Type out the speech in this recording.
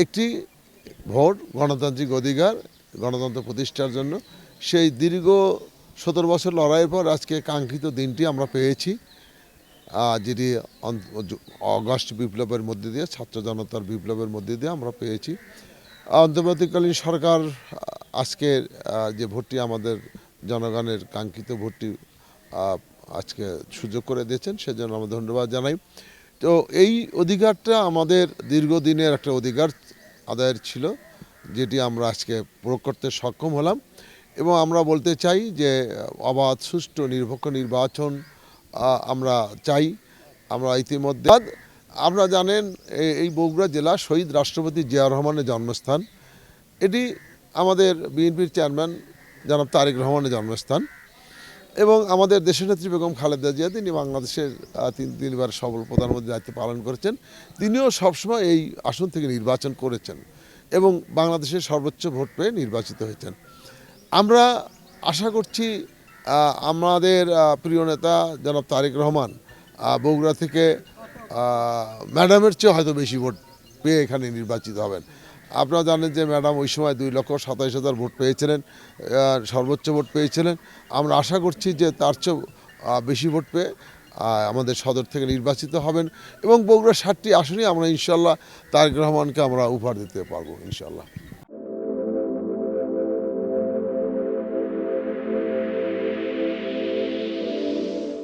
একটি ভোট গণতান্ত্রিক অধিকার, গণতন্ত্র প্রতিষ্ঠার জন্য সেই দীর্ঘ 17 বছর লড়াইয়ের পর আজকে কাঙ্ক্ষিত দিনটি আমরা পেয়েছি, যেটি অগস্ট বিপ্লবের মধ্যে দিয়ে, ছাত্র জনতার বিপ্লবের মধ্যে দিয়ে আমরা পেয়েছি। অন্তর্বর্তীকালীন সরকার আজকের যে ভোটটি আমাদের জনগণের কাঙ্ক্ষিত ভোটটি আজকে সুযোগ করে দিয়েছেন, সেজন্য আমরা ধন্যবাদ জানাই। তো এই অধিকারটা আমাদের দীর্ঘদিনের একটা অধিকার আদায়ের ছিল, যেটি আমরা আজকে প্রয়োগ করতে সক্ষম হলাম। এবং আমরা বলতে চাই যে অবাধ, সুষ্ঠু, নিরপেক্ষ নির্বাচন আমরা চাই। আমরা ইতিমধ্যে আপনারা জানেন এই বগুড়া জেলা শহীদ রাষ্ট্রপতি জিয়া রহমানের জন্মস্থান। এটি আমাদের বিএনপির চেয়ারম্যান জনাব তারেক রহমানের জন্মস্থান এবং আমাদের দেশনেত্রী বেগম খালেদা জিয়া, তিনি বাংলাদেশের তিনবার সফল প্রধানমন্ত্রীর দায়িত্ব পালন করেছেন। তিনিও সবসময় এই আসন থেকে নির্বাচন করেছেন এবং বাংলাদেশের সর্বোচ্চ ভোট পেয়ে নির্বাচিত হয়েছেন। আমরা আশা করছি আমাদের প্রিয় নেতা জনাব তারেক রহমান বগুড়া থেকে ম্যাডামের চেয়ে হয়তো বেশি ভোট পেয়ে এখানে নির্বাচিত হবেন। আপনারা জানেন যে ম্যাডাম ওই সময় 2,27,000 ভোট পেয়েছিলেন, সর্বোচ্চ ভোট পেয়েছিলেন। আমরা আশা করছি যে তার চেয়েও বেশি ভোট পেয়ে আমাদের সদর থেকে নির্বাচিত হবেন এবং বগুড়ার 7টি আসনই আমরা ইনশাল্লাহ তারেক রহমানকে আমরা উপহার দিতে পারবো ইনশাল্লাহ।